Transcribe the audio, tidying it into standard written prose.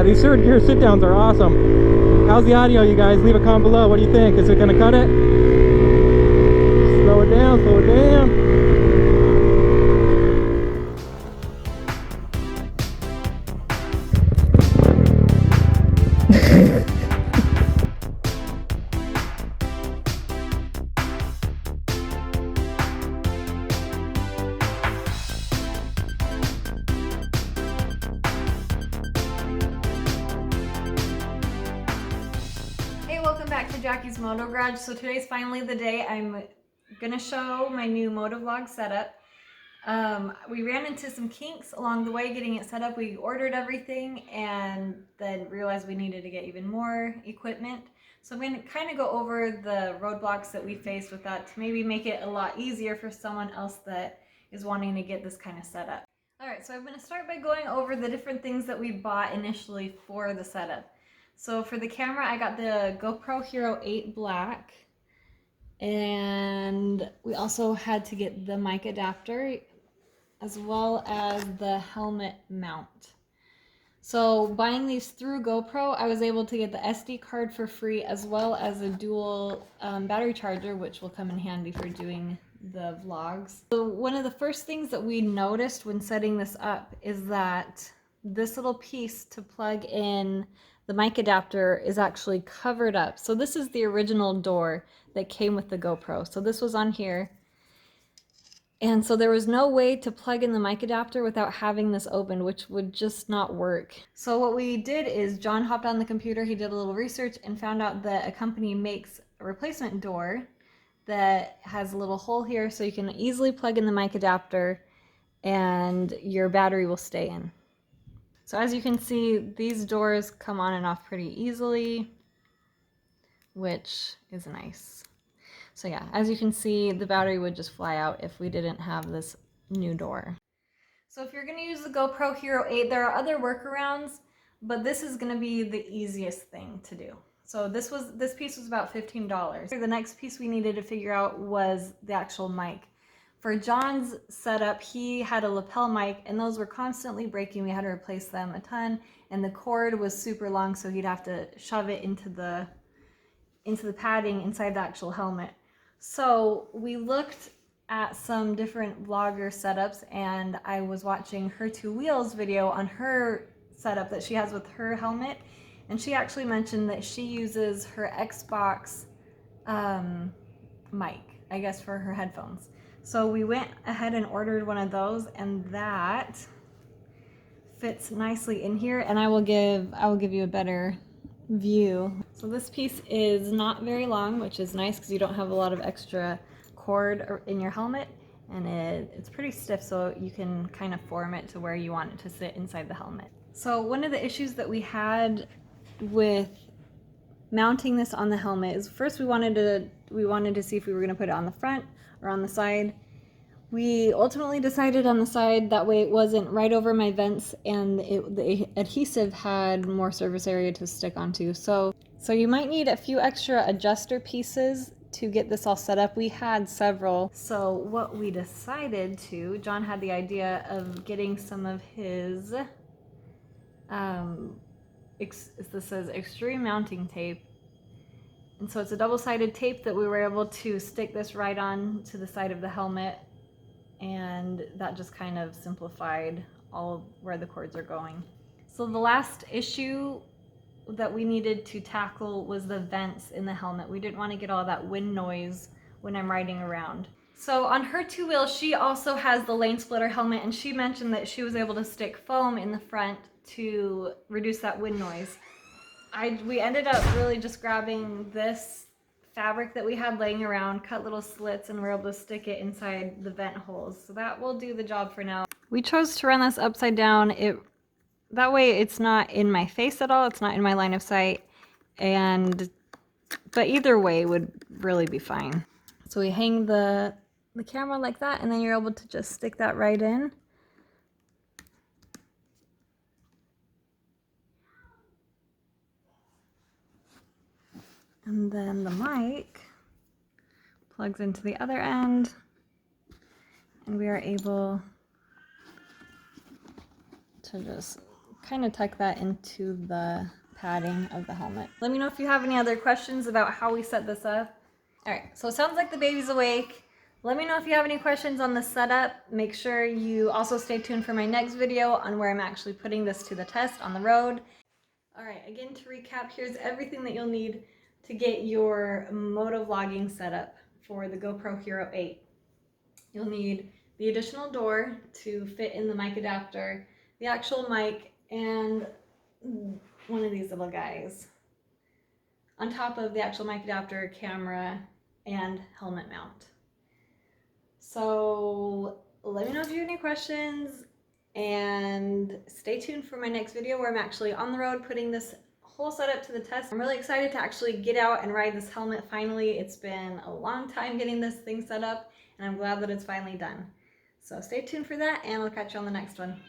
these third gear sit downs are awesome. How's the audio, you guys? Leave a comment below. What do you think? Is it gonna cut it? Slow it down, slow it down. Hey, welcome back to Jackie's Moto Garage. So today's finally the day I'm gonna show my new Motovlog setup. We ran into some kinks along the way getting it set up. We ordered everything and then realized we needed to get even more equipment. So I'm gonna kind of go over the roadblocks that we faced with that to maybe make it a lot easier for someone else that is wanting to get this kind of setup. All right, so I'm gonna start by going over the different things that we bought initially for the setup. So for the camera, I got the GoPro Hero8 Black, and we also had to get the mic adapter as well as the helmet mount. So buying these through GoPro, I was able to get the SD card for free as well as a dual battery charger, which will come in handy for doing the vlogs. So one of the first things that we noticed when setting this up is that this little piece to plug in the mic adapter is actually covered up. So this is the original door that came with the GoPro. So this was on here. And so there was no way to plug in the mic adapter without having this open, which would just not work. So what we did is John hopped on the computer, he did a little research and found out that a company makes a replacement door that has a little hole here so you can easily plug in the mic adapter and your battery will stay in. So as you can see, these doors come on and off pretty easily, which is nice. So yeah, as you can see, the battery would just fly out if we didn't have this new door. So if you're gonna use the GoPro Hero8, there are other workarounds, but this is gonna be the easiest thing to do. So this piece was about $15. The next piece we needed to figure out was the actual mic. For John's setup, he had a lapel mic and those were constantly breaking. We had to replace them a ton and the cord was super long, so he'd have to shove it into the padding inside the actual helmet. So we looked at some different vlogger setups and I was watching her Two Wheels video on her setup that she has with her helmet, and she actually mentioned that she uses her Xbox mic, I guess, for her headphones. So we went ahead and ordered one of those, and that fits nicely in here, and I will give you a better view. So this piece is not very long, which is nice because you don't have a lot of extra cord in your helmet, and it's pretty stiff, so you can kind of form it to where you want it to sit inside the helmet. So one of the issues that we had with mounting this on the helmet is first we wanted to see if we were going to put it on the front or on the side. We ultimately decided on the side, that way it wasn't right over my vents and the adhesive had more surface area to stick onto. So you might need a few extra adjuster pieces to get this all set up. We had several. So what we decided to, John had the idea of getting some of his, this says extreme mounting tape. And so it's a double-sided tape that we were able to stick this right on to the side of the helmet, and that just kind of simplified all of where the cords are going. So the last issue that we needed to tackle was the vents in the helmet. We didn't want to get all that wind noise when I'm riding around. So on her Two Wheels, she also has the lane splitter helmet, and she mentioned that she was able to stick foam in the front to reduce that wind noise. We ended up really just grabbing this fabric that we had laying around, cut little slits, and we're able to stick it inside the vent holes. So that will do the job for now. We chose to run this upside down. That way it's not in my face at all. It's not in my line of sight. But either way would really be fine. So we hang the camera like that, and then you're able to just stick that right in. And then the mic plugs into the other end, and we are able to just kind of tuck that into the padding of the helmet. Let me know if you have any other questions about how we set this up. All right, so it sounds like the baby's awake. Let me know if you have any questions on the setup. Make sure you also stay tuned for my next video on where I'm actually putting this to the test on the road. All right, again, to recap, here's everything that you'll need to get your motovlogging setup for the GoPro Hero 8. You'll need the additional door to fit in the mic adapter, the actual mic, and one of these little guys. On top of the actual mic adapter, camera, and helmet mount. So let me know if you have any questions, and stay tuned for my next video where I'm actually on the road putting this whole setup to the test. I'm really excited to actually get out and ride this helmet finally. It's been a long time getting this thing set up, and I'm glad that it's finally done. So stay tuned for that, and I'll catch you on the next one.